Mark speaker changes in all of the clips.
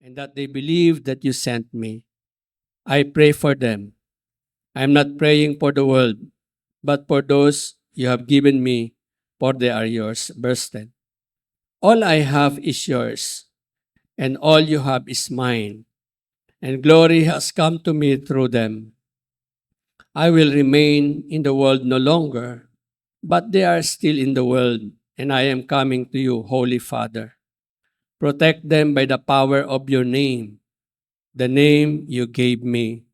Speaker 1: and that they believe that you sent me. I pray for them. I am not praying for the world, but for those you have given me, for they are yours. Verse 10. All I have is yours, and all you have is mine, and glory has come to me through them. I will remain in the world no longer, but they are still in the world, and I am coming to you, Holy Father. Protect them by the power of your name, the name you gave me,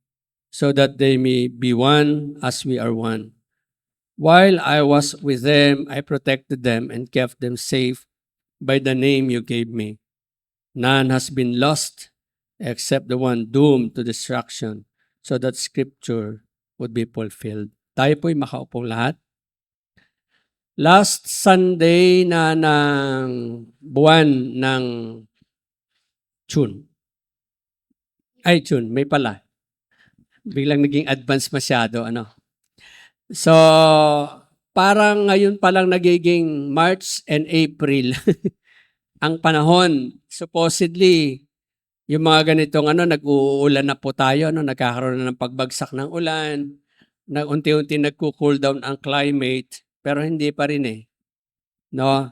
Speaker 1: so that they may be one as we are one. While I was with them, I protected them and kept them safe by the name you gave me. None has been lost except the one doomed to destruction, so that scripture would be fulfilled. Tayo po'y makaupong lahat. Last Sunday na ng buwan ng June. June, may pala. Biglang naging advance masyado, ano. So, parang ngayon pa lang nagiging March and April ang panahon. Supposedly, yung mga ganitong nag-uulan na po tayo, nagkakaroon na ng pagbagsak ng ulan, unti-unti nagko-cool down ang climate, pero hindi pa rin eh. No?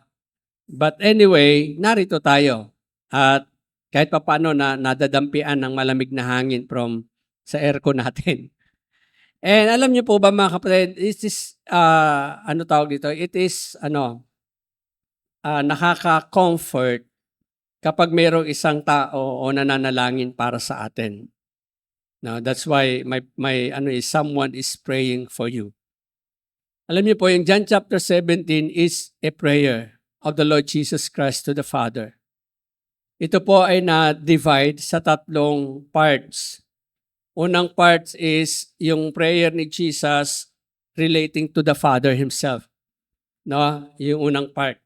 Speaker 1: But anyway, narito tayo. At kahit pa paano nadadampian ng malamig na hangin from sa aircon natin. And alam niyo po ba mga kapatid, it is, it is, nakaka-comfort kapag mayroong isang tao o nananalangin para sa atin. Now, that's why someone is praying for you. Alam niyo po, yung John chapter 17 is a prayer of the Lord Jesus Christ to the Father. Ito po ay na-divide sa tatlong parts. Unang part is yung prayer ni Jesus relating to the Father Himself. No? Yung unang part.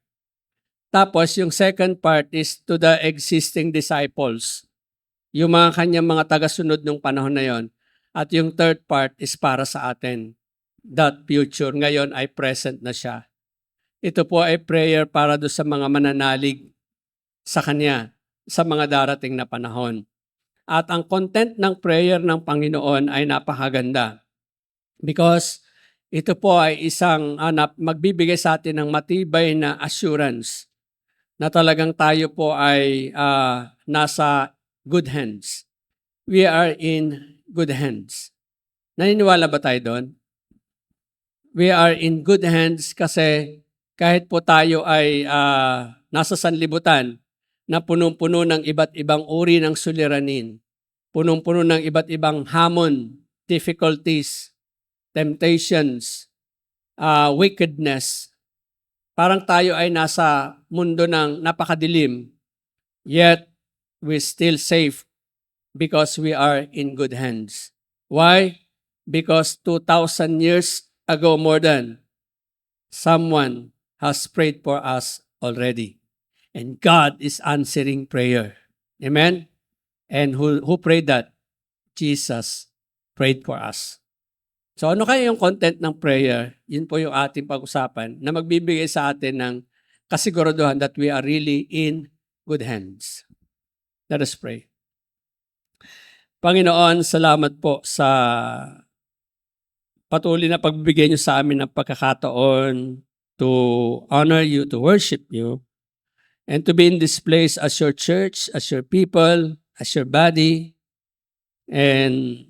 Speaker 1: Tapos, yung second part is to the existing disciples. Yung mga kanyang mga tagasunod nung panahon na yon. At yung third part is para sa atin. That future, ngayon ay present na siya. Ito po ay prayer para do sa mga mananalig sa Kanya sa mga darating na panahon. At ang content ng prayer ng Panginoon ay napakaganda. Because ito po ay isang magbibigay sa atin ng matibay na assurance na talagang tayo po ay nasa good hands. We are in good hands. Naniniwala ba tayo doon? We are in good hands kasi kahit po tayo ay nasa sanlibutan na punong-puno ng iba't ibang uri ng suliranin, punong-puno ng iba't ibang hamon, difficulties, temptations, wickedness. Parang tayo ay nasa mundo ng napakadilim, yet we're still safe because we are in good hands. Why? Because 2,000 years ago more than, someone has prayed for us already. And God is answering prayer. Amen? And who prayed that? Jesus prayed for us. So ano kaya yung content ng prayer? Yun po yung ating pag-usapan na magbibigay sa atin ng kasiguraduhan that we are really in good hands. Let us pray. Panginoon, salamat po sa patuloy na pagbibigay niyo sa amin ng pagkakataon to honor you, to worship you, and to be in this place as your church, as your people, as your body, and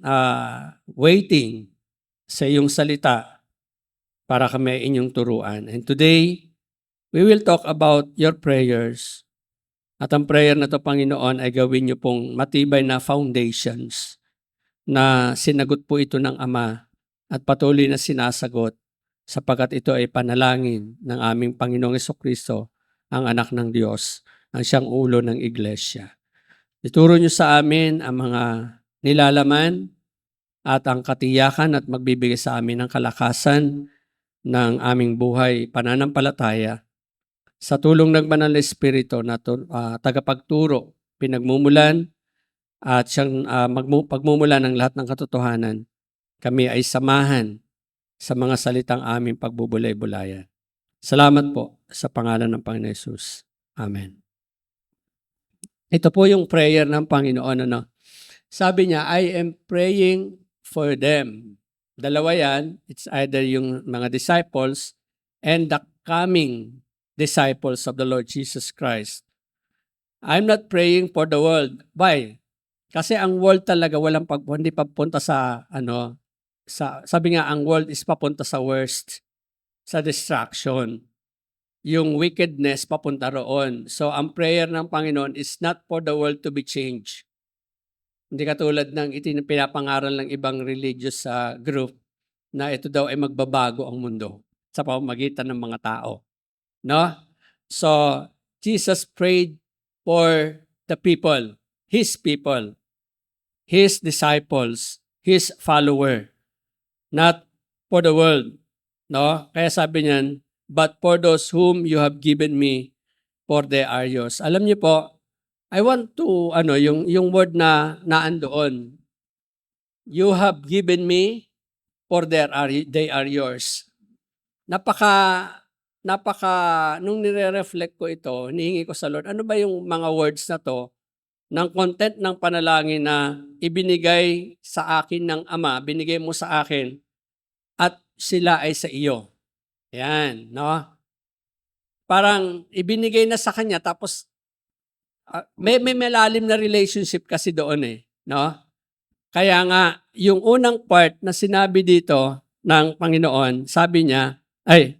Speaker 1: waiting sa iyong salita para kami inyong turuan. And today, we will talk about your prayers. At ang prayer na to, Panginoon, ay gawin niyo pong matibay na foundations na sinagot po ito ng Ama at patuloy na sinasagot sapagkat ito ay panalangin ng aming Panginoong Jesucristo, ang anak ng Diyos, ang siyang ulo ng iglesia. Ituro niyo sa amin ang mga nilalaman at ang katiyakan at magbibigay sa amin ng kalakasan ng aming buhay pananampalataya sa tulong ng Banal na Espiritu na tagapagturo, pinagmumulan at siyang pagmumulan ng lahat ng katotohanan. Kami ay samahan sa mga salitang aming pagbubulay-bulayan. Salamat po sa pangalan ng Panginoon Hesus. Amen. Ito po yung prayer ng Panginoon. Ano? Sabi niya, I am praying for them. Dalawa yan. It's either yung mga disciples and the coming disciples of the Lord Jesus Christ. I'm not praying for the world. Why? Kasi ang world talaga hindi papunta sa sabi nga ang world is papunta sa worst, sa destruction. Yung wickedness papunta roon. So ang prayer ng Panginoon is not for the world to be changed. Hindi katulad ng pinapangaral ng ibang religious group na ito daw ay magbabago ang mundo sa pamamagitan ng mga tao. No? So Jesus prayed for the people, His people, His disciples, His follower, not for the world. No? Kaya sabi niyan, but for those whom you have given me, for they are yours. Alam niyo po, I want to, yung word na naandoon, you have given me, for they are yours. Nung nire-reflect ko ito, hinihingi ko sa Lord, ano ba yung mga words na to, ng content ng panalangin na ibinigay sa akin ng Ama, binigay mo sa akin, at sila ay sa iyo. Yan, no? Parang ibinigay na sa kanya, tapos may malalim na relationship kasi doon no? Kaya nga, yung unang part na sinabi dito ng Panginoon, sabi niya, ayan,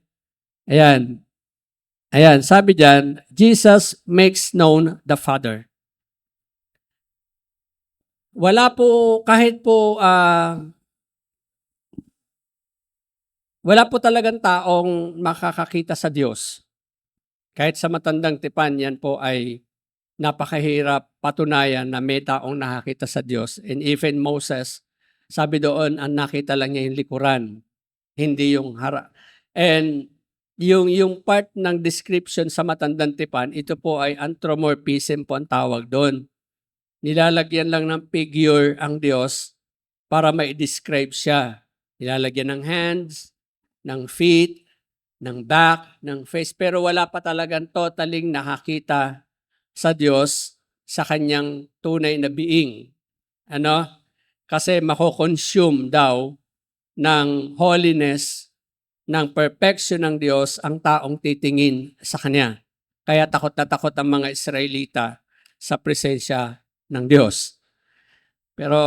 Speaker 1: sabi diyan, Jesus makes known the Father. Wala po, wala po talagang taong makakakita sa Diyos. Kahit sa matandang tipan, yan po ay napakahirap patunayan na may taong nakakita sa Diyos. And even Moses, sabi doon, ang nakita lang niya yung likuran, hindi yung harap. And yung part ng description sa matandang tipan, ito po ay anthropomorphism po ang tawag doon. Nilalagyan lang ng figure ang Diyos para ma-describe siya. Nilalagyan ng hands, ng feet, ng back, ng face, pero wala pa talagang totaling nakakita sa Diyos sa kanyang tunay na being. Kasi mako-consume daw ng holiness, ng perfection ng Diyos ang taong titingin sa Kanya. Kaya takot na takot ang mga Israelita sa presensya ng Diyos. Pero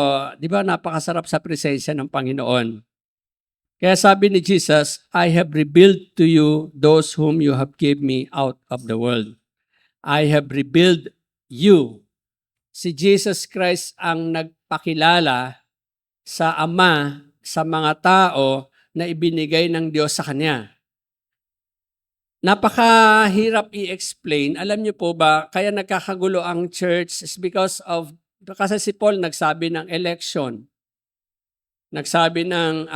Speaker 1: di ba napakasarap sa presensya ng Panginoon? Kaya sabi ni Jesus, I have revealed to you those whom you have gave me out of the world. I have revealed you. Si Jesus Christ ang nagpakilala sa Ama, sa mga tao na ibinigay ng Diyos sa Kanya. Napakahirap i-explain. Alam niyo po ba, kaya nagkakagulo ang church is kasi si Paul nagsabi ng election. Nagsabi ng,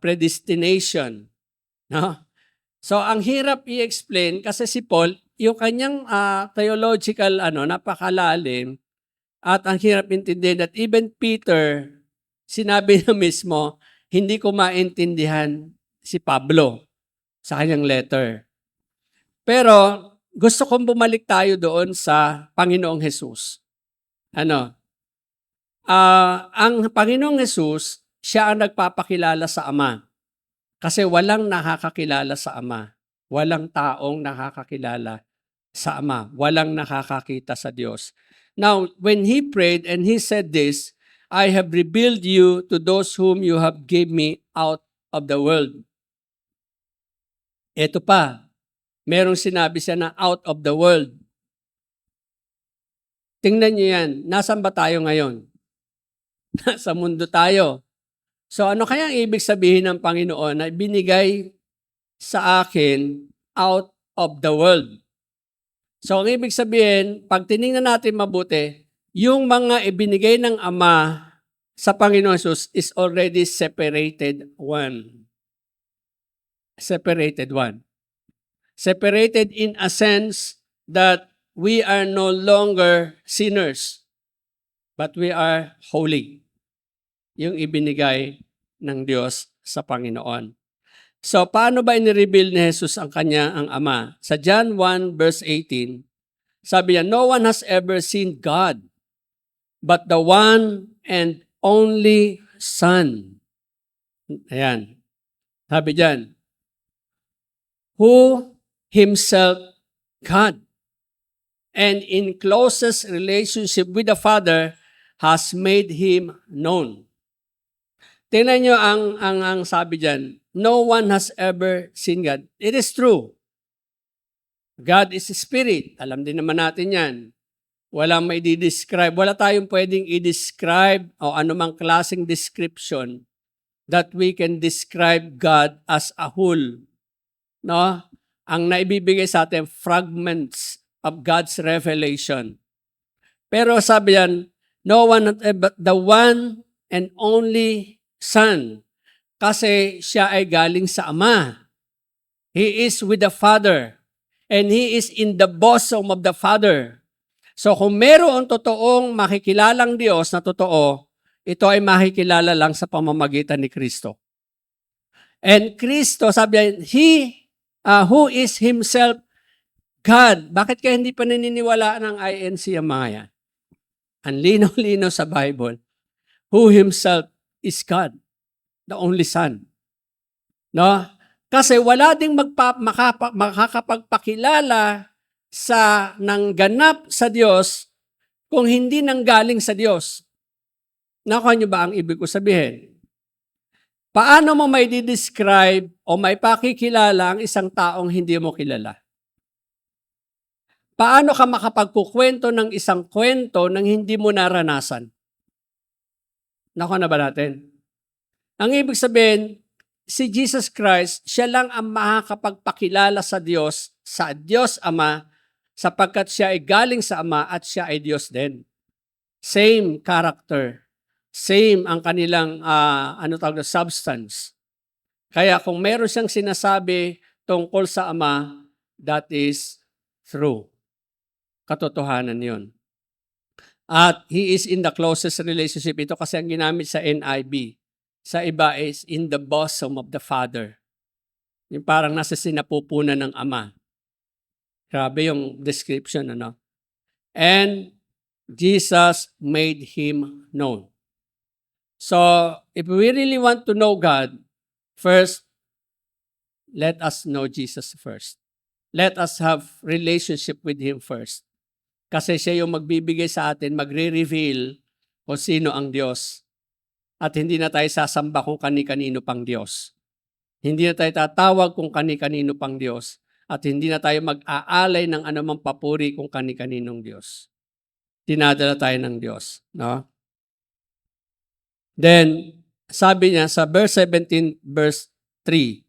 Speaker 1: predestination. No? So, ang hirap i-explain kasi si Paul, yung kanyang theological, napakalalim, at ang hirap intindihin that even Peter, sinabi na mismo, hindi ko maintindihan si Pablo sa kanyang letter. Pero, gusto kong bumalik tayo doon sa Panginoong Hesus. Ang Panginoong Hesus, siya ang nagpapakilala sa Ama. Kasi walang nakakakilala sa Ama. Walang taong nakakakilala sa Ama. Walang nakakakita sa Diyos. Now, when He prayed and He said this, I have revealed you to those whom you have gave me out of the world. Ito pa, merong sinabi siya na out of the world. Tingnan niyo yan, nasaan ba tayo ngayon? Nasa mundo tayo. So ano kaya ang ibig sabihin ng Panginoon na binigay sa akin out of the world? So ang ibig sabihin, pag tinignan natin mabuti, yung mga ibinigay ng Ama sa Panginoon Jesus is already separated one. Separated one. Separated in a sense that we are no longer sinners, but we are holy. Yung ibinigay ng Diyos sa Panginoon. So, paano ba inireveal ni Jesus ang Ama? Sa John 1 verse 18, Sabi niya, no one has ever seen God, but the one and only Son. Ayan. Sabi diyan, who himself God and in closest relationship with the Father has made him known. Tingnan nyo ang sabi diyan, no one has ever seen God. It is true. God is a spirit. Alam din naman natin yan. Walang may describe. Wala tayong pwedeng i-describe o anumang klaseng description that we can describe God as a whole. No? Ang naibibigay sa atin, fragments of God's revelation. Pero sabi yan, no one but the one and only Son. Kasi siya ay galing sa Ama. He is with the Father. And He is in the bosom of the Father. So kung meron totoong makikilalang Diyos na totoo, ito ay makikilala lang sa pamamagitan ni Kristo. And Kristo, sabi niya, He who is Himself God. Bakit kaya hindi pa naniniwala ng INC ang mga yan? Ang lino-lino sa Bible. Who Himself is God. The only Son. No? Kasi wala ding makakapagpakilala sa nangganap sa Diyos kung hindi nanggaling sa Diyos. Nakuha niyo ba ang ibig ko sabihin? Paano mo may describe o may pakikilala ang isang taong hindi mo kilala? Paano ka makapagkukwento ng isang kwento nang hindi mo naranasan? Nakuha na ba natin? Ang ibig sabihin, si Jesus Christ, siya lang ang makakapagpakilala sa Diyos Ama, sapagkat siya ay galing sa Ama at siya ay Diyos din. Same character. Same ang kanilang substance. Kaya kung meron siyang sinasabi tungkol sa Ama, that is true. Katotohanan yun. At He is in the closest relationship. Ito kasi ang ginamit sa NIV. Sa iba is in the bosom of the Father. Yung parang nasa sinapupunan ng Ama. Grabe yung description, ano? And Jesus made Him known. So, if we really want to know God, first, let us know Jesus first. Let us have relationship with Him first. Kasi siya yung magbibigay sa atin, magre-reveal kung sino ang Diyos. At hindi na tayo sasamba kung kani-kanino pang Diyos. Hindi na tayo tatawag kung kani-kanino pang Diyos. At hindi na tayo mag-aalay ng anumang papuri kung kani-kaninong Diyos. Dinadala tayo ng Diyos. No? Then, sabi niya sa verse 17, verse 3,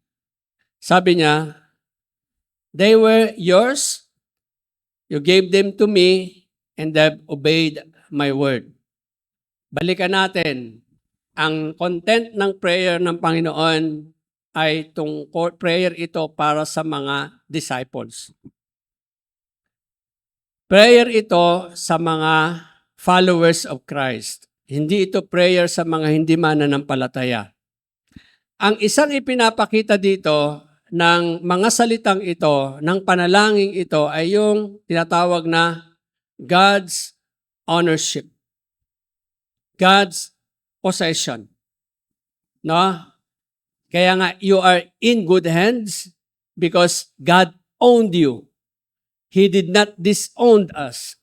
Speaker 1: sabi niya, they were yours, you gave them to me, and they've obeyed my word. Balikan natin. Ang content ng prayer ng Panginoon ay prayer ito para sa mga disciples. Prayer ito sa mga followers of Christ. Hindi ito prayer sa mga hindi mananampalataya. Ang isang ipinapakita dito ng mga salitang ito, ng panalangin ito, ay yung tinatawag na God's ownership. God's possession. No? Kaya nga, you are in good hands because God owned you. He did not disown us.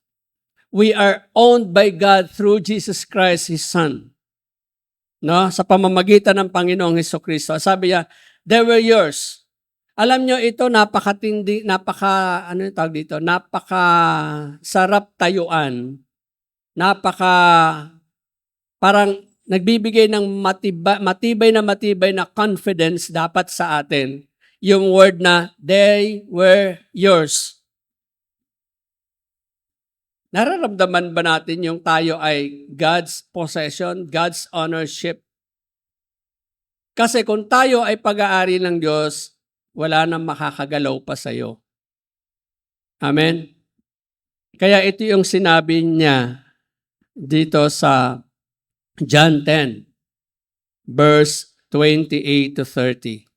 Speaker 1: We are owned by God through Jesus Christ, His Son. No? Sa pamamagitan ng Panginoong Hesukristo. Sabi niya, they were yours. Alam nyo, ito napakatindi, napakasarap tayuan. Parang nagbibigay ng matibay na confidence dapat sa atin. Yung word na, they were yours. Nararamdaman ba natin yung tayo ay God's possession, God's ownership? Kasi kung tayo ay pag-aari ng Diyos, wala nang makakagalaw pa sa iyo. Amen? Kaya ito yung sinabi niya dito sa John 10, verse 28 to 30.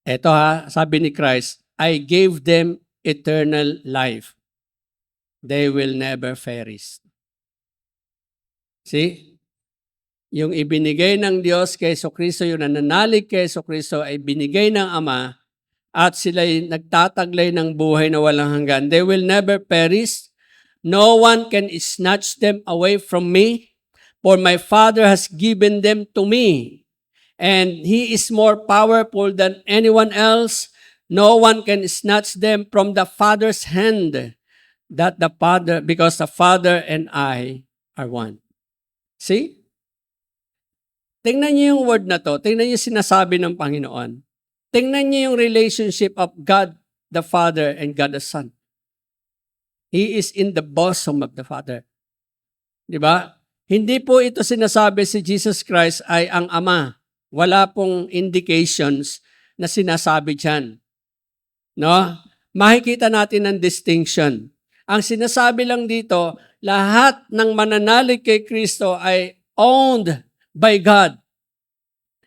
Speaker 1: Ito sabi ni Christ, I gave them eternal life. they will never perish. See? Yung ibinigay ng Diyos kay Jesucristo, yung nananalig kay Jesucristo ay binigay ng Ama at sila'y nagtataglay ng buhay na walang hanggan. They will never perish. No one can snatch them away from me, for my Father has given them to me. And He is more powerful than anyone else. No one can snatch them from the Father's hand. That the Father, because the Father and I are one. See? Tingnan niyo yung word na to. Tingnan niyo yung sinasabi ng Panginoon. Tingnan niyo yung relationship of God the Father and God the Son. He is in the bosom of the Father. Di ba? Hindi po ito sinasabi si Jesus Christ ay ang Ama. Wala pong indications na sinasabi dyan. No? Makikita natin ang distinction. Ang sinasabi lang dito, lahat ng mananalig kay Kristo ay owned by God.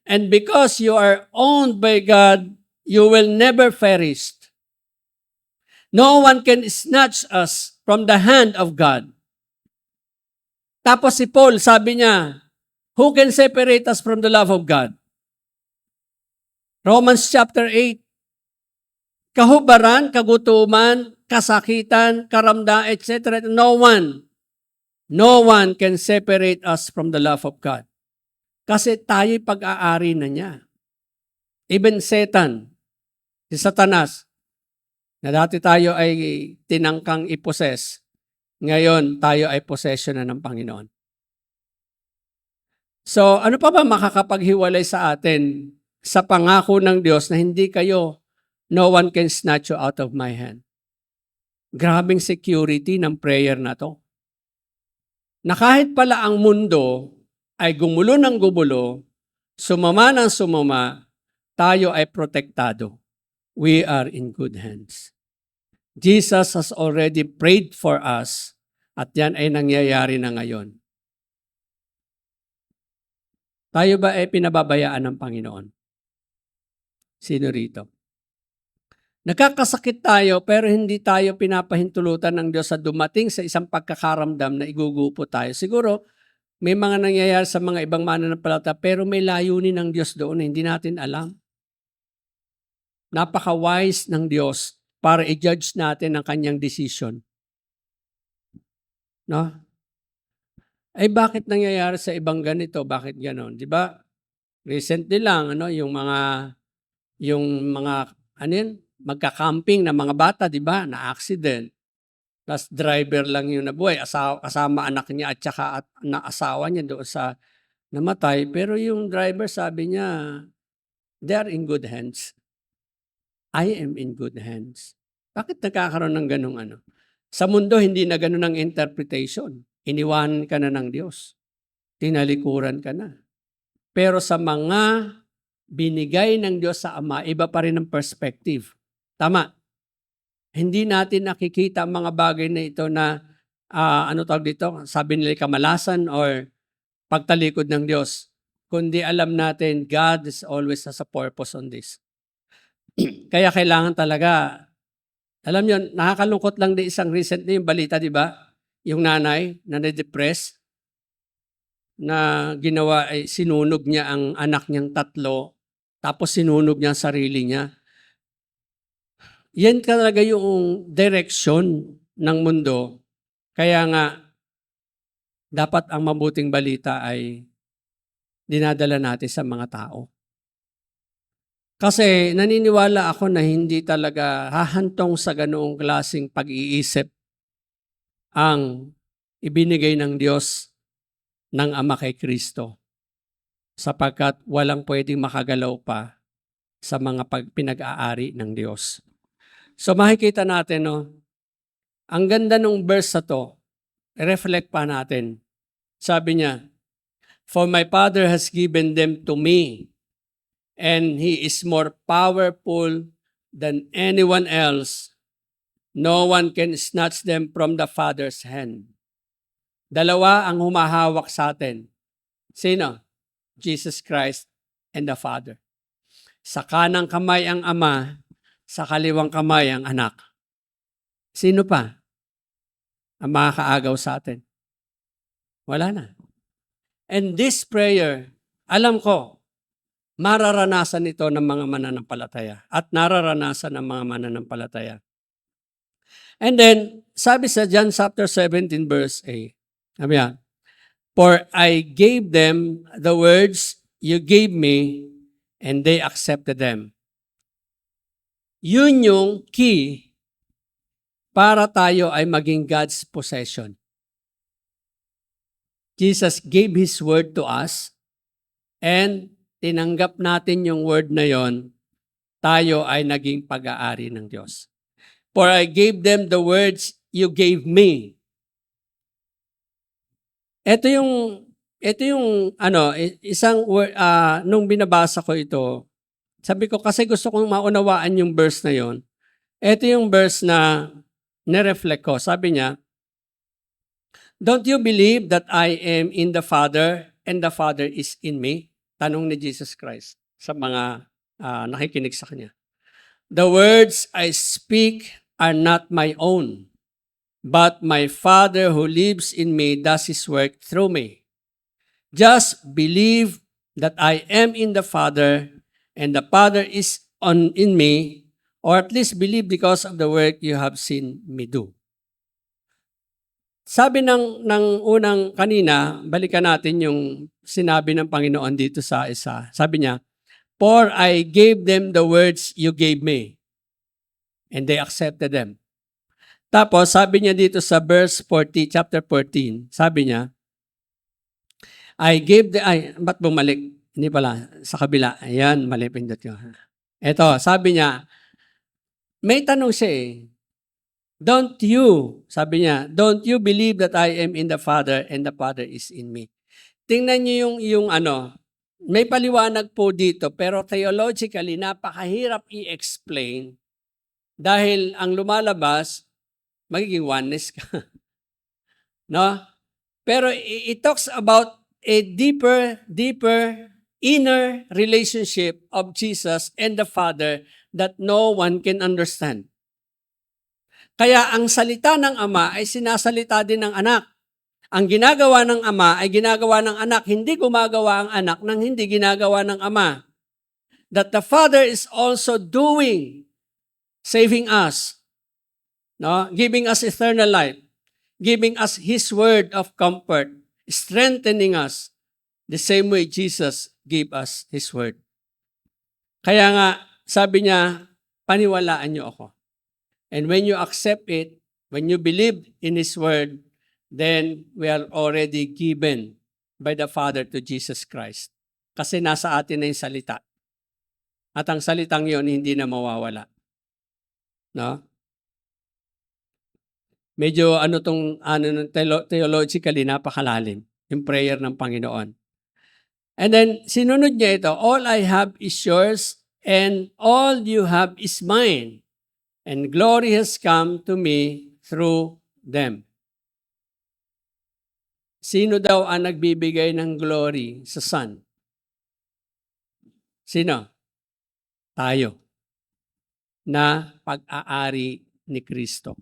Speaker 1: And because you are owned by God, you will never perish. No one can snatch us from the hand of God. Tapos si Paul, sabi niya, who can separate us from the love of God? Romans chapter 8. Kahubaran, kagutuman, kasakitan, karamdaman, etc. No one can separate us from the love of God. Kasi tayo'y pag-aari na niya. Even Satan, si Satanas, na dati tayo ay tinangkang iposes, ngayon tayo ay possession na ng Panginoon. So, ano pa ba makakapaghiwalay sa atin sa pangako ng Diyos na hindi kayo, no one can snatch you out of my hand? Grabing security ng prayer na to. Na kahit pala ang mundo ay gumulo ng gumulo, sumama ng sumama, tayo ay protektado. We are in good hands. Jesus has already prayed for us at yan ay nangyayari na ngayon. Tayo ba ay pinababayaan ng Panginoon? Sino rito? Nagkakasakit tayo pero hindi tayo pinapahintulutan ng Diyos sa dumating sa isang pagkakaramdam na igugupo tayo. Siguro, may mga nangyayari sa mga ibang mananampalataya pero may layunin ng Diyos doon na hindi natin alam. Napaka-wise ng Diyos para i-judge natin ang kanyang decision. No? Ay bakit nangyayari sa ibang ganito? Bakit ganon? 'Di ba? Recently lang yung mga magka-camping na mga bata, 'di ba? Na accident. Tapos driver lang yung nabuhay, kasama anak niya at saka na asawa niya doon sa namatay. Pero yung driver sabi niya, they are in good hands. I am in good hands. Bakit nagkakaroon ng ganung ano? Sa mundo, hindi na ganun ang interpretation. Iniwanan ka na ng Diyos. Tinalikuran ka na. Pero sa mga binigay ng Diyos sa Ama, iba pa rin ang perspective. Tama. Hindi natin nakikita ang mga bagay na ito na, sabi nila kamalasan or pagtalikod ng Diyos. Kundi alam natin, God is always has a purpose on this. Kaya kailangan talaga, alam niyo, nakakalungkot lang din isang recently yung balita, di ba? Yung nanay na na-depress, na ginawa ay sinunog niya ang anak niyang 3, tapos sinunog niya ang sarili niya. Yan talaga yung direksyon ng mundo. Kaya nga, dapat ang mabuting balita ay dinadala natin sa mga tao. Kasi naniniwala ako na hindi talaga hahantong sa ganoong klaseng pag-iisip ang ibinigay ng Diyos ng Ama kay Kristo. Sapagkat walang pwedeng makagalaw pa sa mga pinag-aari ng Diyos. So makikita natin, ang ganda ng verse na to, reflect pa natin. Sabi niya, for my Father has given them to me, and He is more powerful than anyone else. No one can snatch them from the Father's hand. Dalawa ang humahawak sa atin. Sino? Jesus Christ and the Father. Sa kanang kamay ang Ama, sa kaliwang kamay ang Anak. Sino pa? ang makakaagaw sa atin. Wala na. And this prayer, alam ko, mararanasan ito ng mga mananampalataya at nararanasan ng mga mananampalataya. And then, sabi sa John chapter 17 verse 8, sabi niya, "For I gave them the words you gave me, and they accepted them." Yun yung key para tayo ay maging God's possession. Jesus gave His word to us, and tinanggap natin yung word na yon, tayo ay naging pag-aari ng Diyos. For I gave them the words you gave me. Ito yung isang word, nung binabasa ko ito, sabi ko kasi gusto kong maunawaan yung verse na yon. Ito yung verse na nireflect ko. Sabi niya, "Don't you believe that I am in the Father and the Father is in me?" Tanong ni Jesus Christ sa mga nakikinig sa Kanya. "The words I speak are not my own, but my Father who lives in me does His work through me. Just believe that I am in the Father and the Father is in me, or at least believe because of the work you have seen me do." Sabi ng unang kanina, balikan natin yung sinabi ng Panginoon dito sa isa. Sabi niya, "For I gave them the words you gave me, and they accepted them." Tapos, sabi niya dito sa verse 40, chapter 14, sabi niya, ba't bumalik? Hindi pala, sa kabila. Ayan, mali pindot ko. Ito, sabi niya, may tanong siya eh. Sabi niya, "Don't you believe that I am in the Father and the Father is in me?" Tingnan niyo yung may paliwanag po dito, pero theologically, napakahirap i-explain dahil ang lumalabas, magiging oneness ka. No? Pero it talks about a deeper inner relationship of Jesus and the Father that no one can understand. Kaya ang salita ng Ama ay sinasalita din ng anak. Ang ginagawa ng Ama ay ginagawa ng anak. Hindi gumagawa ang anak ng hindi ginagawa ng Ama. That the Father is also doing, saving us, no? Giving us eternal life, giving us His word of comfort, strengthening us the same way Jesus gave us His word. Kaya nga, sabi niya, paniwalaan niyo ako. And when you accept it, when you believe in His word, then we are already given by the Father to Jesus Christ. Kasi nasa atin na yung salita. At ang salitang yon hindi na mawawala. No? Medyo theologically napakalalim, yung prayer ng Panginoon. And then, sinunod niya ito, "All I have is yours, and all you have is mine. And glory has come to me through them." Sino daw ang nagbibigay ng glory sa Son? Sino? Tayo. Na pag-aari ni Kristo.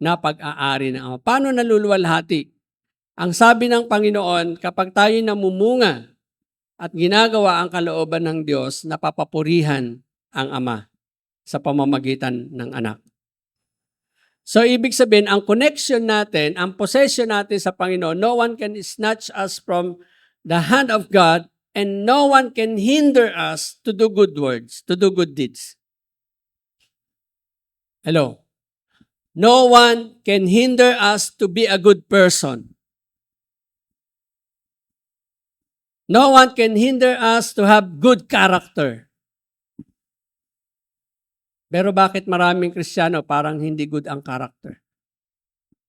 Speaker 1: Na pag-aari ng Ama. Paano naluluwalhati? Ang sabi ng Panginoon, kapag tayo namumunga at ginagawa ang kalooban ng Diyos, napapapurihan ang Ama sa pamamagitan ng anak. So, ibig sabihin, ang connection natin, ang possession natin sa Panginoon, no one can snatch us from the hand of God, and no one can hinder us to do good words, to do good deeds. Hello? No one can hinder us to be a good person. No one can hinder us to have good character. Pero bakit maraming Kristiyano parang hindi good ang character?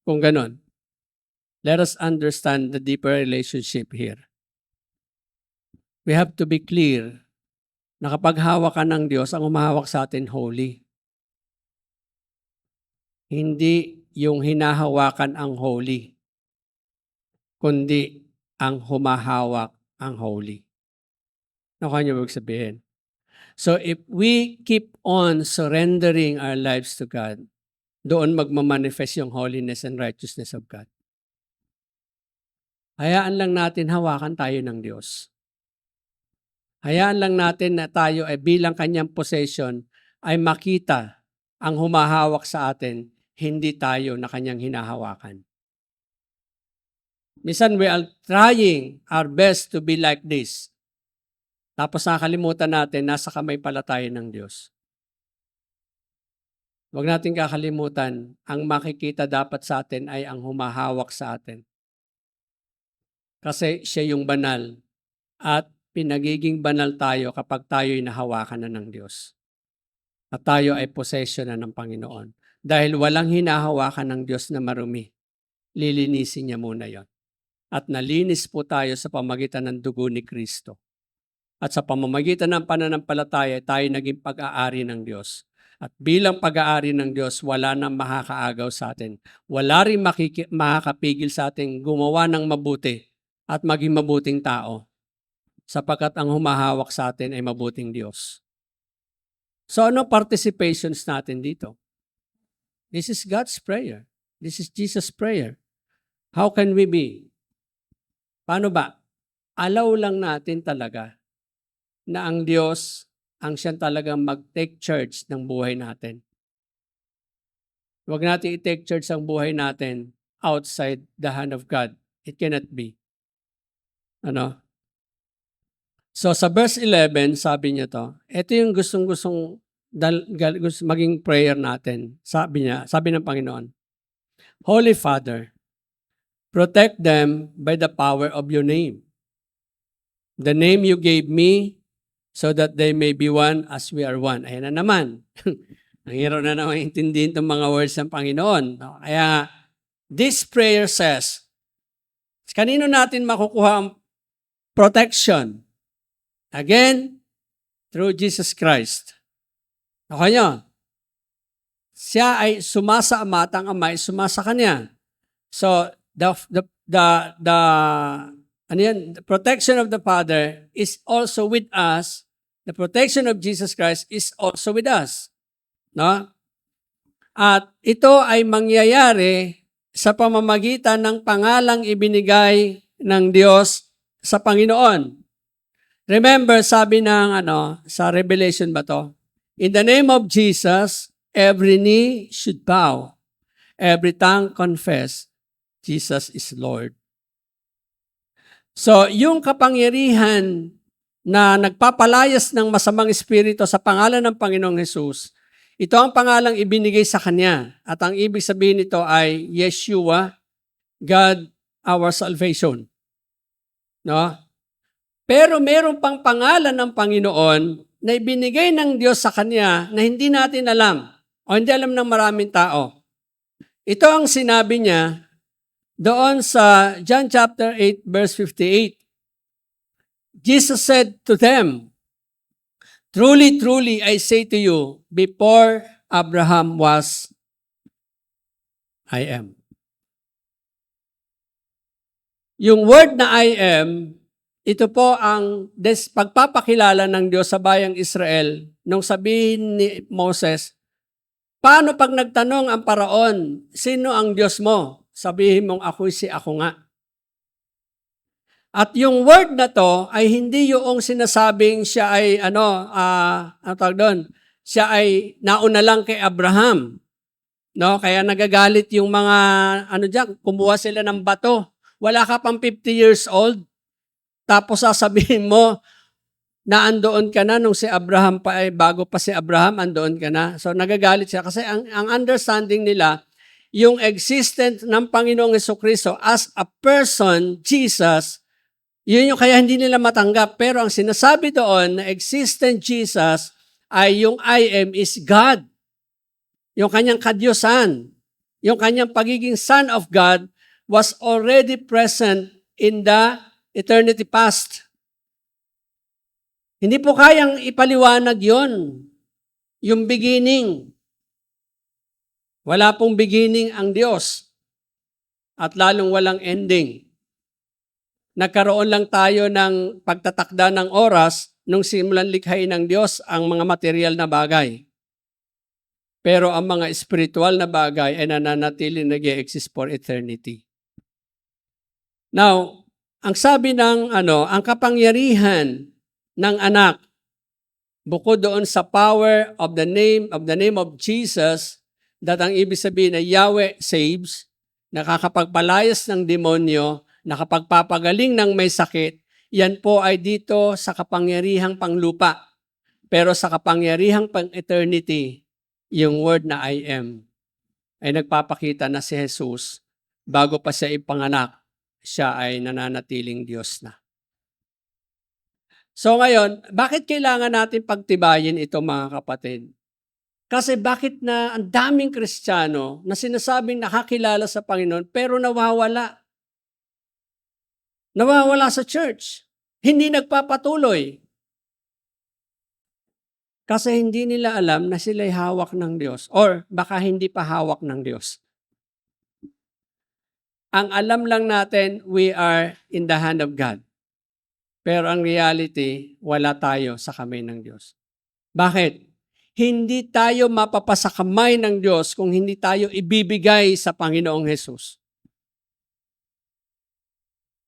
Speaker 1: Kung ganon, let us understand the deeper relationship here. We have to be clear na kapag hawakan ng Diyos, ang umahawak sa atin holy. Hindi yung hinahawakan ang holy, kundi ang humahawak ang holy. Nakuha niyo ba sabihin? So if we keep on surrendering our lives to God, doon magmamanifest yung holiness and righteousness of God. Hayaan lang natin hawakan tayo ng Diyos. Hayaan lang natin na tayo ay bilang kanyang possession ay makita ang humahawak sa atin, hindi tayo na kanyang hinahawakan. Minsan we are trying our best to be like this. Tapos nakalimutan natin, nasa kamay pala tayo ng Diyos. Huwag natin kakalimutan, ang makikita dapat sa atin ay ang humahawak sa atin. Kasi siya yung banal at pinagiging banal tayo kapag tayo'y nahawakan na ng Diyos. At tayo ay possession na ng Panginoon. Dahil walang hinahawakan ng Diyos na marumi, lilinisin niya muna yon. At nalinis po tayo sa pamagitan ng dugo ni Kristo. At sa pamamagitan ng pananampalataya, tayo naging pag-aari ng Diyos. At bilang pag-aari ng Diyos, wala nang makakaagaw sa atin. Wala rin makakapigil sa atin gumawa ng mabuti at maging mabuting tao. Sapagkat ang humahawak sa atin ay mabuting Diyos. So ano participations natin dito? This is God's prayer. This is Jesus' prayer. How can we be? Paano ba? Allow lang natin talaga na ang Diyos ang siya talagang mag-take charge ng buhay natin. Huwag natin i-take charge ang buhay natin outside the hand of God. It cannot be. Ano? So sa verse 11, sabi niya to, ito yung gustong maging prayer natin. Sabi ng Panginoon, Holy Father, protect them by the power of your name. The name you gave me, so that they may be one as we are one. Ayan na naman. Ang hirap na naman intindihin itong mga words ng Panginoon. Kaya, this prayer says, kanino natin makukuha ang protection? Again, through Jesus Christ. Okay nyo? Siya ay sumasa Ama at ang Ama ay sumasa Kanya. So, the protection of the Father is also with us. The protection of Jesus Christ is also with us. No? At ito ay mangyayari sa pamamagitan ng pangalang ibinigay ng Diyos sa Panginoon. Remember, sabi ng sa Revelation ba to? In the name of Jesus, every knee should bow. Every tongue confess, Jesus is Lord. So, yung kapangyarihan na nagpapalayas ng masamang espiritu sa pangalan ng Panginoong Hesus, ito ang pangalang ibinigay sa Kanya. At ang ibig sabihin nito ay Yeshua, God, our salvation. No? Pero meron pang pangalan ng Panginoon na ibinigay ng Diyos sa Kanya na hindi natin alam o hindi alam ng maraming tao. Ito ang sinabi niya doon sa John chapter 8 verse 58. Jesus said to them, Truly, truly, I say to you, before Abraham was, I am. Yung word na I am, ito po ang pagpapakilala ng Diyos sa bayang Israel nung sabihin ni Moses, paano pag nagtanong ang paraon, sino ang Diyos mo? Sabihin mong ako'y si ako nga. At yung word na to ay hindi yung sinasabing siya ay siya ay nauna lang kay Abraham. No, kaya nagagalit yung mga kumuha sila ng bato. Wala ka pang 50 years old. Tapos sasabihin mo na andoon ka na nung si Abraham pa ay bago pa si Abraham andoon ka na. So nagagalit siya kasi ang understanding nila yung existence ng Panginoong Jesucristo as a person, Jesus, yun yung kaya hindi nila matanggap. Pero ang sinasabi doon na existent Jesus ay yung I am is God. Yung kanyang kadyosan, yung kanyang pagiging Son of God was already present in the eternity past. Hindi po kayang ipaliwanag yon, yung beginning. Wala pong beginning ang Diyos at lalong walang ending. Nagkaroon lang tayo ng pagtatakda ng oras nung simulan likhain ng Diyos ang mga material na bagay. Pero ang mga spiritual na bagay ay nananatili nag-e-exist for eternity. Now, ang sabi ng ang kapangyarihan ng anak, bukod doon sa power of the name of Jesus, that ang ibig sabihin ay Yahweh saves, nakakapagpalayas ng demonyo, nakapagpapagaling ng may sakit, yan po ay dito sa kapangyarihang panglupa. Pero sa kapangyarihang pang-eternity, yung word na I am, ay nagpapakita na si Jesus, bago pa siya ipanganak, siya ay nananatiling Diyos na. So ngayon, bakit kailangan natin pagtibayin ito mga kapatid? Kasi bakit na ang daming Kristiyano na sinasabing nakakilala sa Panginoon pero nawawala? Nawawala sa church. Hindi nagpapatuloy. Kasi hindi nila alam na sila'y hawak ng Diyos or baka hindi pa hawak ng Diyos. Ang alam lang natin, we are in the hand of God. Pero ang reality, wala tayo sa kamay ng Diyos. Bakit? Hindi tayo mapapasa kamay ng Diyos kung hindi tayo ibibigay sa Panginoong Hesus.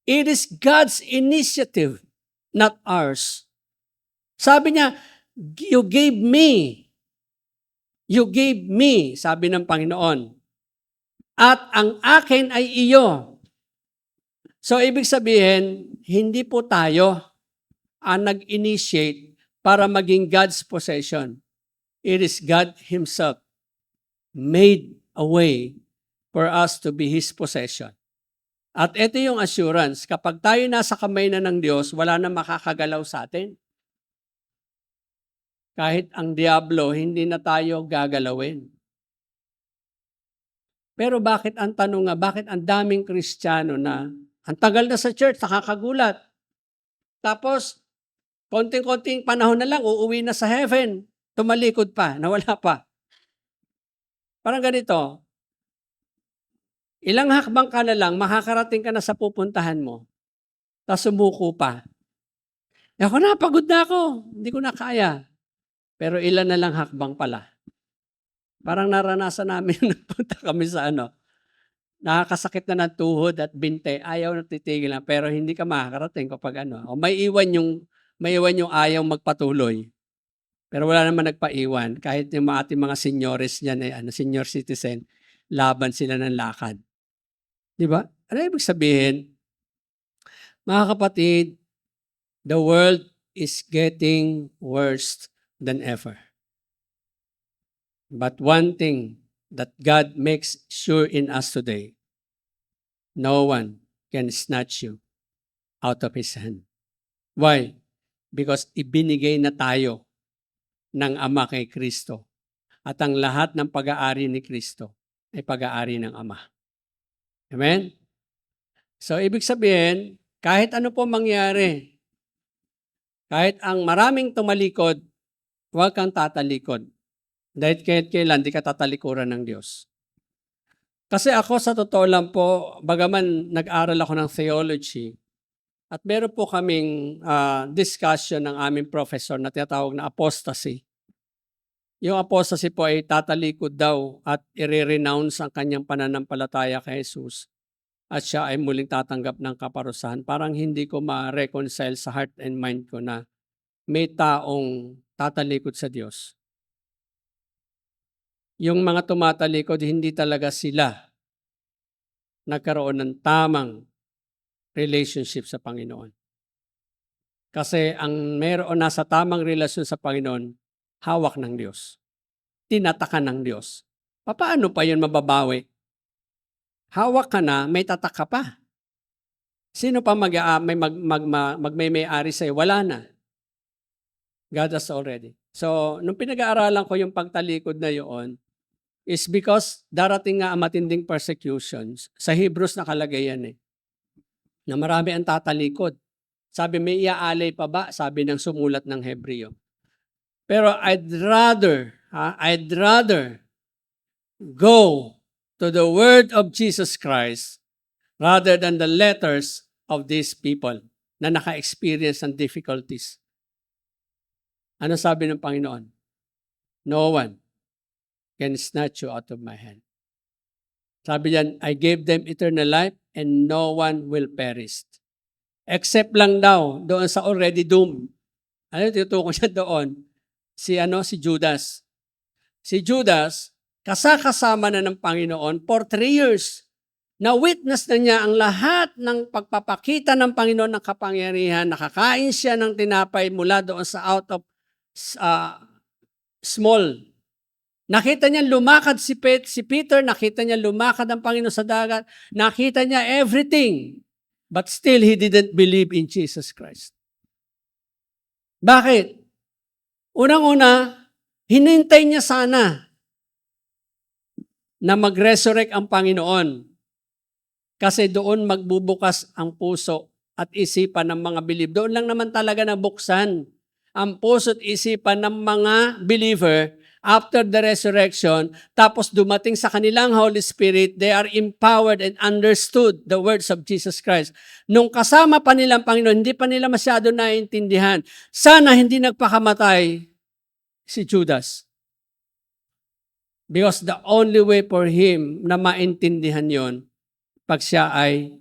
Speaker 1: It is God's initiative, not ours. Sabi niya, you gave me. You gave me, sabi ng Panginoon. At ang akin ay iyo. So, ibig sabihin, hindi po tayo ang nag-initiate para maging God's possession. It is God Himself made a way for us to be His possession. At ito yung assurance, kapag tayo nasa kamay na ng Diyos, wala na makakagalaw sa atin. Kahit ang Diablo, hindi na tayo gagalawin. Pero bakit ang tanong nga, bakit ang daming Kristiyano na ang tagal na sa church, nakakagulat. Tapos, konting-konting panahon na lang, uuwi na sa heaven. Tumalikod pa, nawala pa. Parang ganito, ilang hakbang ka na lang, makakarating ka na sa pupuntahan mo. Tapos sumuko pa. Ako na, pagod na ako. Hindi ko na kaya. Pero ilan na lang hakbang pala. Parang naranasan namin nagpunta kami sa nakakasakit na ng tuhod at binte, ayaw na titigil na, pero hindi ka makakarating kapag o may iwan yung ayaw magpatuloy. Pero wala naman nagpaiwan, kahit yung ating mga seniors niyan, senior citizen, laban sila ng lakad. Di ba? Ano ibig sabihin? Mga kapatid, the world is getting worse than ever. But one thing that God makes sure in us today, no one can snatch you out of His hand. Why? Because ibinigay na tayo ng Ama kay Kristo. At ang lahat ng pag-aari ni Kristo ay pag-aari ng Ama. Amen? So, ibig sabihin, kahit ano po mangyari, kahit ang maraming tumalikod, huwag kang tatalikod. Dahil kahit kailan, di ka tatalikuran ng Diyos. Kasi ako sa totoo lang po, bagaman nag-aral ako ng theology, at meron po kaming discussion ng aming professor na tinatawag na apostasy. Yung apostasy po ay tatalikod daw at i-renounce ang kanyang pananampalataya kay Jesus. At siya ay muling tatanggap ng kaparusahan. Parang hindi ko ma-reconcile sa heart and mind ko na may taong tatalikod sa Diyos. Yung mga tumatalikod, hindi talaga sila nagkaroon ng tamang relationship sa Panginoon. Kasi ang meron nasa tamang relasyon sa Panginoon, hawak ng Diyos. Tinatakan ng Diyos. Paano pa yun mababawi? Hawak ka na, may tatak ka pa. Sino pa magmay-ari sa'yo? Wala na. God has already. So, nung pinag-aaralan ko yung pagtalikod na yun, is because darating nga ang matinding persecutions. Sa Hebrews nakalagay yan na marami ang tatalikod. Sabi, may iaalay pa ba? Sabi ng sumulat ng Hebreo. Pero I'd rather go to the word of Jesus Christ rather than the letters of these people na naka-experience ng difficulties. Ano sabi ng Panginoon? No one can snatch you out of my hand. Sabi diyan, I gave them eternal life and no one will perish. Except lang daw doon sa already doomed. Ano tinutukoy niya doon? Si Judas. Si Judas, kasama na ng Panginoon for 3 years. Na-witness na niya ang lahat ng pagpapakita ng Panginoon ng kapangyarihan. Nakakain siya ng tinapay mula doon sa out of small. Nakita niya lumakad si Peter, nakita niya lumakad ang Panginoon sa dagat, nakita niya everything. But still, he didn't believe in Jesus Christ. Bakit? Unang-una, hinintay niya sana na mag-resurrect ang Panginoon. Kasi doon magbubukas ang puso at isipan ng mga believer. Doon lang naman talaga nabuksan ang puso at isipan ng mga believer after the resurrection. Tapos dumating sa kanilang Holy Spirit, they are empowered and understood the words of Jesus Christ. Nung kasama pa nilang Panginoon, hindi pa nila masyado naiintindihan. Sana hindi nagpakamatay si Judas. Because the only way for him na maintindihan yon pag siya ay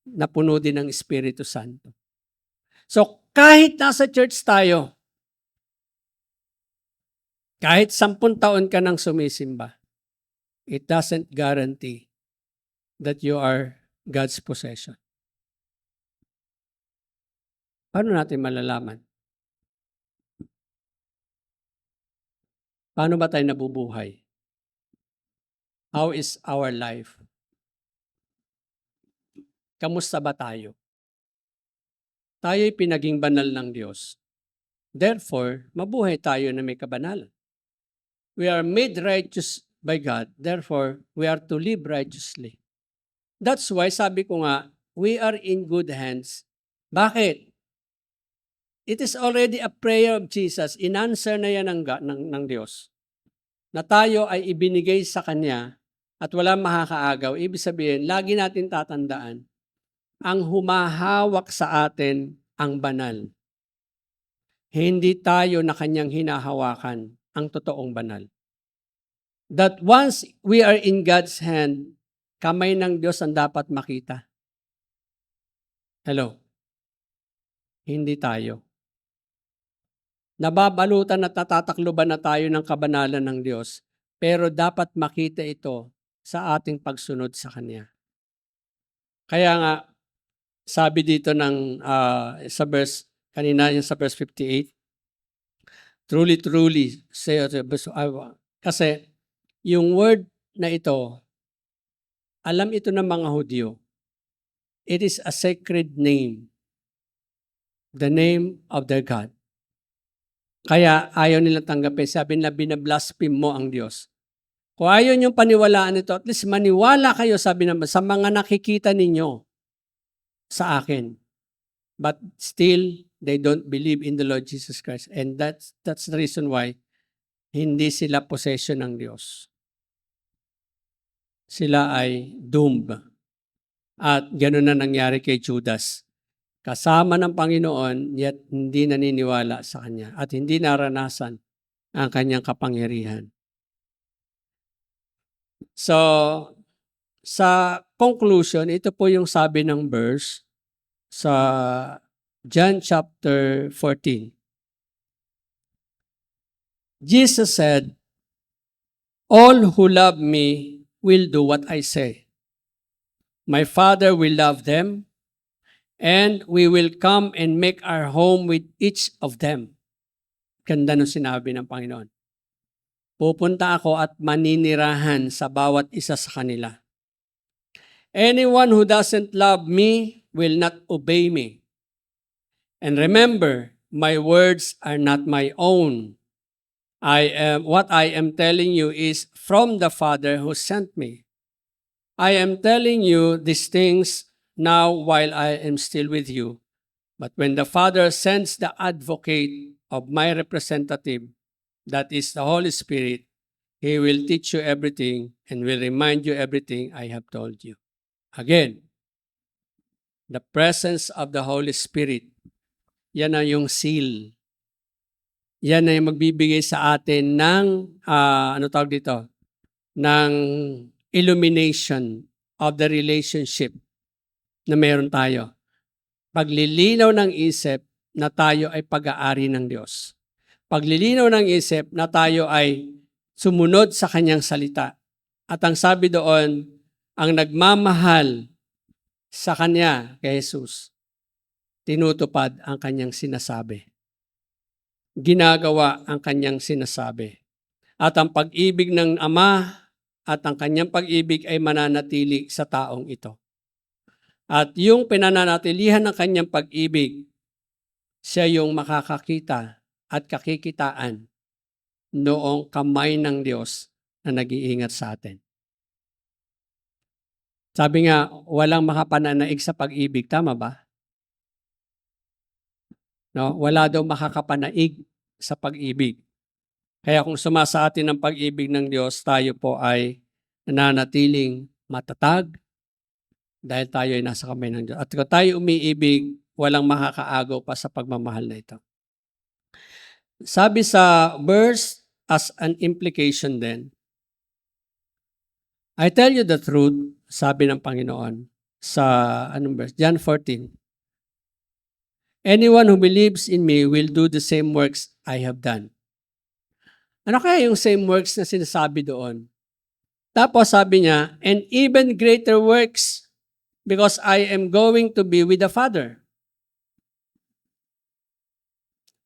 Speaker 1: napuno din ng Espiritu Santo. So, kahit nasa church tayo, kahit 10 taon ka nang sumisimba, it doesn't guarantee that you are God's possession. Paano natin malalaman? Paano ba tayo nabubuhay? How is our life? Kamusta ba tayo? Tayo'y pinaging banal ng Diyos. Therefore, mabuhay tayo na may kabanalan. We are made righteous by God. Therefore, we are to live righteously. That's why sabi ko nga, we are in good hands. Bakit? It is already a prayer of Jesus. In-answer na yan ng Diyos. Na tayo ay ibinigay sa Kanya at walang makakaagaw. Ibig sabihin, lagi natin tatandaan, ang humahawak sa atin ang banal. Hindi tayo na Kanyang hinahawakan ang totoong banal. That once we are in God's hand, kamay ng Diyos ang dapat makita. Hello? Hindi tayo. Nababalutan at natatakloban na tayo ng kabanalan ng Diyos, pero dapat makita ito sa ating pagsunod sa Kanya. Kaya nga, sabi dito sa verse, kanina yung sa verse 58, truly, truly, kasi yung word na ito, alam ito ng mga Hudyo, it is a sacred name, the name of their God. Kaya ayaw nila tanggapin, sabi nila binablaspheme mo ang Diyos. Kung ayaw niyong paniwalaan ito, at least maniwala kayo, sabi naman, sa mga nakikita ninyo sa akin. But still, they don't believe in the Lord Jesus Christ. And that's the reason why hindi sila possession ng Diyos. Sila ay doomed. At gano'n na nangyari kay Judas. Kasama ng Panginoon, yet hindi naniniwala sa Kanya at hindi naranasan ang Kanyang kapangyarihan. So, sa conclusion, ito po yung sabi ng verse sa John chapter 14. Jesus said, all who love me will do what I say. My Father will love them, and we will come and make our home with each of them. Ganda nung sinabi ng Panginoon. Pupunta ako at maninirahan sa bawat isa sa kanila. Anyone who doesn't love me will not obey me. And remember, my words are not my own. What I am telling you is from the Father who sent me. I am telling you these things now while I am still with you. But when the Father sends the advocate of my representative, that is the Holy Spirit, He will teach you everything and will remind you everything I have told you. Again, the presence of the Holy Spirit, yan na yung seal. Yan na yung magbibigay sa atin ng, ano tawag dito? ng illumination of the relationship na meron tayo. Paglilinaw ng isip na tayo ay pag-aari ng Diyos. Paglilinaw ng isip na tayo ay sumunod sa kanyang salita. At ang sabi doon, ang nagmamahal sa kanya, kay Jesus, tinutupad ang kanyang sinasabi. Ginagawa ang kanyang sinasabi. At ang pag-ibig ng Ama at ang kanyang pag-ibig ay mananatili sa taong ito. At yung pinananatilihan ng kanyang pag-ibig, siya yung makakakita at kakikitaan noong kamay ng Diyos na nag-iingat sa atin. Sabi nga, walang makapananaig sa pag-ibig. Tama ba? No? Wala daw makakapanaig sa pag-ibig. Kaya kung sumasa atin ang pag-ibig ng Diyos, tayo po ay nananatiling matatag dahil tayo ay nasa kamay ng Diyos. At kung tayo umiibig, walang makakaagaw pa sa pagmamahal na ito. Sabi sa verse as an implication then, I tell you the truth, sabi ng Panginoon sa anong verse? John 14. Anyone who believes in me will do the same works I have done. Ano kaya yung same works na sinasabi doon? Tapos sabi niya, and even greater works because I am going to be with the Father.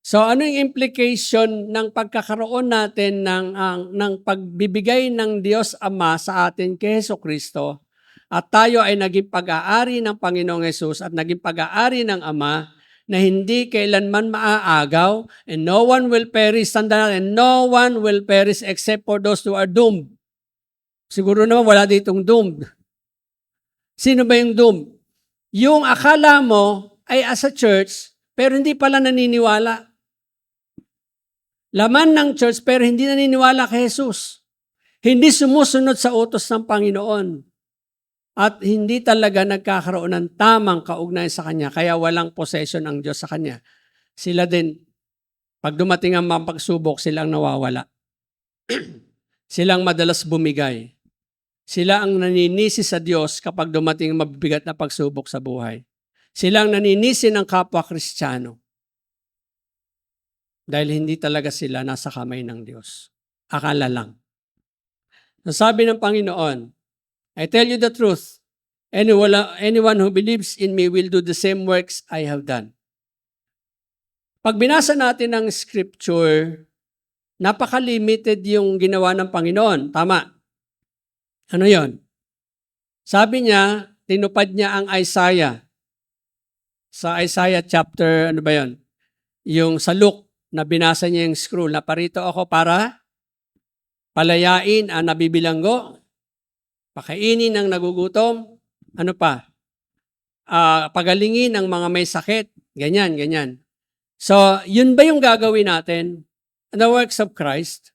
Speaker 1: So ano yung implication ng pagkakaroon natin ng pagbibigay ng Diyos Ama sa atin kay Jesucristo at tayo ay naging pag-aari ng Panginoong Hesus at naging pag-aari ng Ama na hindi kailanman maaagaw and no one will perish, tandaan natin, no one will perish except for those who are doomed. Siguro naman wala ditong doomed. Sino ba yung doomed? Yung akala mo ay as a church pero hindi pala naniniwala. Laman ng church pero hindi naniniwala kay Jesus. Hindi sumusunod sa utos ng Panginoon. At hindi talaga nagkakaroon ng tamang kaugnayan sa Kanya. Kaya walang possession ang Diyos sa Kanya. Sila din, pag dumating ang mga pagsubok, silang nawawala. Silang madalas bumigay. Sila ang naninisi sa Diyos kapag dumating ang mabibigat na pagsubok sa buhay. Silang naninisi ng kapwa Kristiyano. Dahil hindi talaga sila nasa kamay ng Diyos. Akala lang. Sabi ng Panginoon, I tell you the truth, anyone who believes in me will do the same works I have done. Pag binasa natin ang scripture, napaka-limited yung ginawa ng Panginoon. Tama. Ano yon? Sabi niya, tinupad niya ang Isaiah. Sa Isaiah chapter, ano ba yon? Yung sa Luke, na binasa niya yung scroll, na parito ako para palayain ang nabibilanggo, pakainin ang nagugutom, ano pa? Pagalingin ang mga may sakit. Ganyan, ganyan. So, yun ba yung gagawin natin? The works of Christ?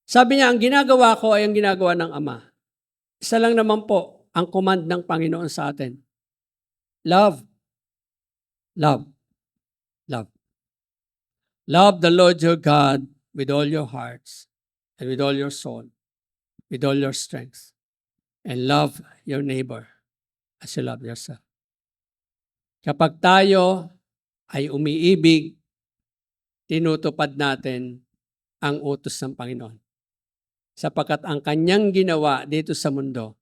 Speaker 1: Sabi niya, ang ginagawa ko ay ang ginagawa ng Ama. Isa lang naman po ang command ng Panginoon sa atin. Love. Love. Love. Love the Lord your God with all your hearts and with all your soul, with all your strength. And love your neighbor as you love yourself. Kapag tayo ay umiibig, tinutupad natin ang utos ng Panginoon. Sapagkat ang kanyang ginawa dito sa mundo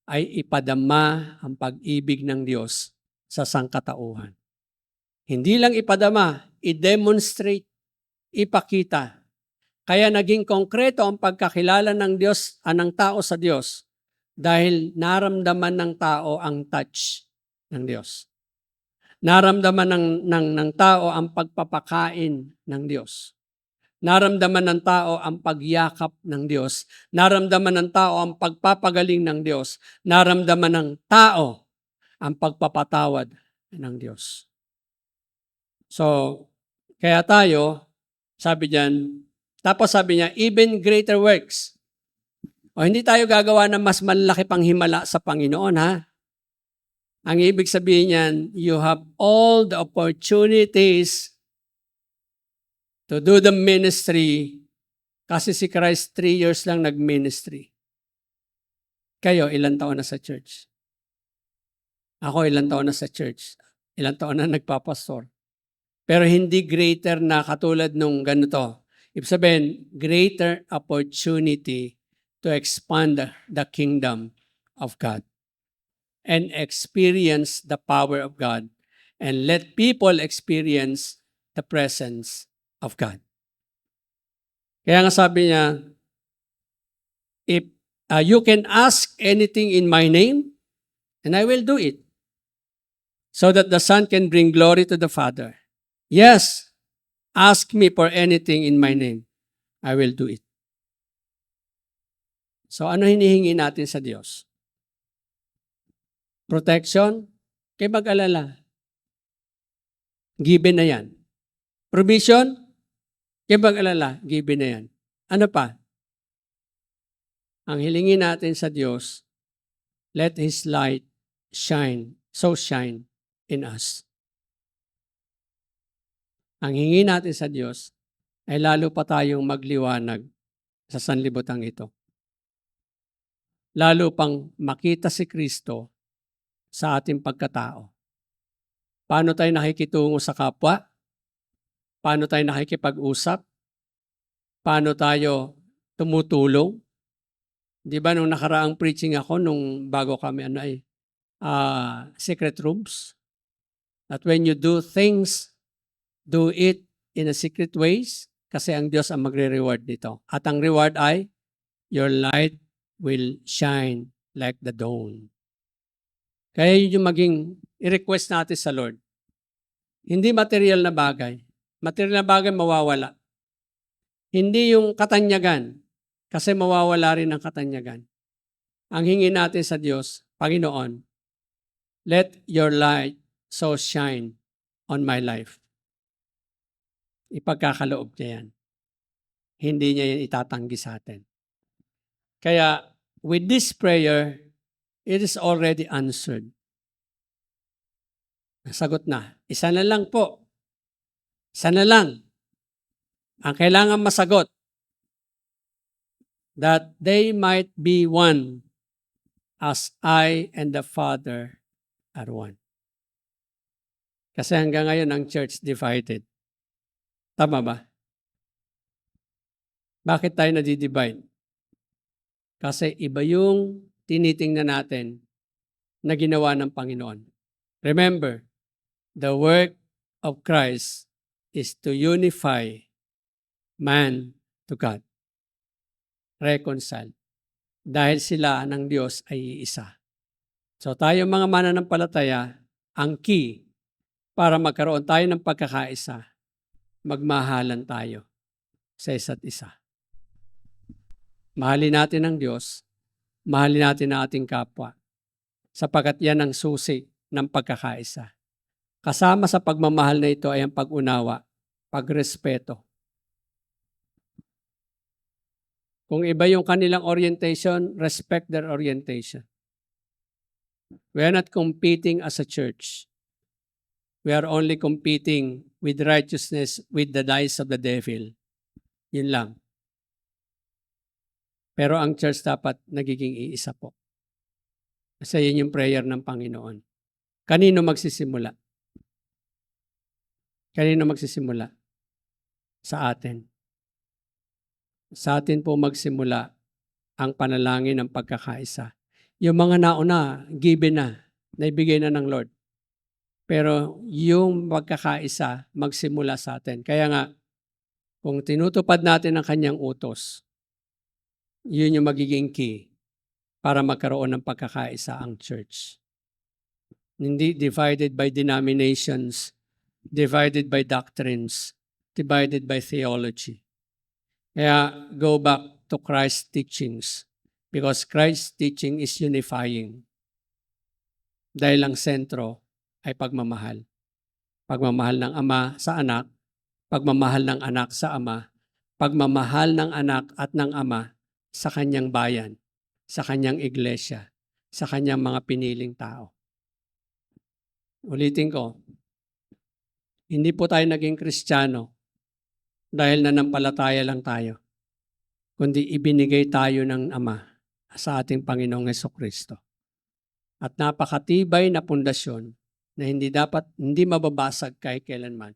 Speaker 1: ay ipadama ang pag-ibig ng Diyos sa sangkatauhan. Hindi lang ipadama, i-demonstrate, ipakita. Kaya naging konkreto ang pagkakilala ng Diyos, ng tao sa Diyos dahil naramdaman ng tao ang touch ng Diyos. Naramdaman ng tao ang pagpapakain ng Diyos. Naramdaman ng tao ang pagyakap ng Diyos. Naramdaman ng tao ang pagpapagaling ng Diyos. Naramdaman ng tao ang pagpapatawad ng Diyos. So, kaya tayo, sabi diyan, tapos sabi niya, even greater works. O hindi tayo gagawa ng mas malaki pang himala sa Panginoon, ha? Ang ibig sabihin niyan, you have all the opportunities to do the ministry Kasi si Christ 3 years lang nag-ministry. Kayo, ilang taon na sa church? Ako, ilang taon na sa church? Ilang taon na nagpapastor? Pero hindi greater na katulad nung ganito. Ibig sabihin, greater opportunity to expand the kingdom of God and experience the power of God and let people experience the presence of God. Kaya nga sabi niya, if you can ask anything in my name, and I will do it, so that the Son can bring glory to the Father. Yes, ask me for anything in my name. I will do it. So ano hinihingi natin sa Diyos? Protection? Kaya mag-alala. Given na yan. Provision? Kaya mag-alala. Given na yan. Ano pa? Ang hilingin natin sa Diyos, let His light shine, so shine in us. Ang hingi natin sa Diyos ay lalo pa tayong magliwanag sa sanlibutan ito. Lalo pang makita si Kristo sa ating pagkatao. Paano tayo nakikitungo sa kapwa? Paano tayo nakikipag-usap? Paano tayo tumutulong? Di ba nung nakaraang preaching ako, nung bago kami secret rooms, that when you do things, do it in a secret ways, kasi ang Diyos ang magre-reward nito. At ang reward ay, your light will shine like the dawn. Kaya yun yung maging i-request natin sa Lord. Hindi material na bagay. Material na bagay mawawala. Hindi yung katanyagan, kasi mawawala rin ang katanyagan. Ang hingi natin sa Diyos, Panginoon, let your light so shine on my life. Ipagkakaloob niya yan. Hindi niya yan itatanggi sa atin. Kaya, with this prayer, it is already answered. Nasagot na. Isa na lang po. Isa na lang. Ang kailangan masagot, that they might be one as I and the Father are one. Kasi hanggang ngayon ang church divided. Tama ba? Bakit tayo nadi-divide? Kasi iba yung tinitingnan natin na ginawa ng Panginoon. Remember, the work of Christ is to unify man to God. Reconcile. Dahil sila ng Diyos ay iisa. So tayo mga mananampalataya, ang key para magkaroon tayo ng pagkakaisa, magmahalan tayo sa isa't isa. Mahalin natin ang Diyos, mahalin natin ang ating kapwa, sapagkat yan ang susi ng pagkakaisa. Kasama sa pagmamahal na ito ay ang pag-unawa, pagrespeto. Kung iba yung kanilang orientation, respect their orientation. We are not competing as a church. We are only competing with righteousness with the lies of the devil. Yun lang. Pero ang church dapat nagiging iisa po. Kasi yun yung prayer ng Panginoon. Kanino magsisimula? Kanino magsisimula? Sa atin. Sa atin po magsimula ang panalangin ng pagkakaisa. Yung mga nauna, given na, naibigay na ng Lord. Pero yung pagkakaisa, magsimula sa atin. Kaya nga, kung tinutupad natin ang kanyang utos, yun yung magiging key para magkaroon ng pagkakaisa ang church. Hindi divided by denominations, divided by doctrines, divided by theology. Kaya go back to Christ's teachings because Christ's teaching is unifying. Dahil ang sentro ay pagmamahal. Pagmamahal ng ama sa anak, pagmamahal ng anak sa ama, pagmamahal ng anak at ng ama sa kanyang bayan, sa kanyang iglesia, sa kanyang mga piniling tao. Ulitin ko, hindi po tayo naging Kristiyano dahil nanampalataya lang tayo. kundi ibinigay tayo ng Ama sa ating Panginoong Hesukristo. At napakatibay na pundasyon na hindi mababasag kahit kailanman.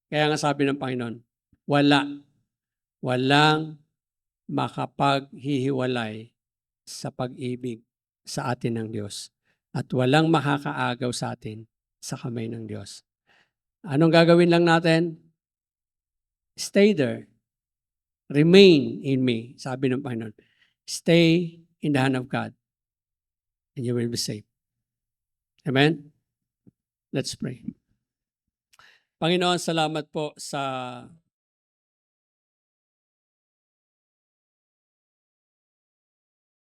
Speaker 1: Kaya nga sabi ng Panginoon, walang makapaghihiwalay sa pag-ibig sa atin ng Diyos. At walang makakaagaw sa atin sa kamay ng Diyos. Anong gagawin lang natin? Stay there. Remain in me, sabi ng Panginoon. Stay in the hand of God and you will be safe. Amen? Let's pray. Panginoon, salamat po sa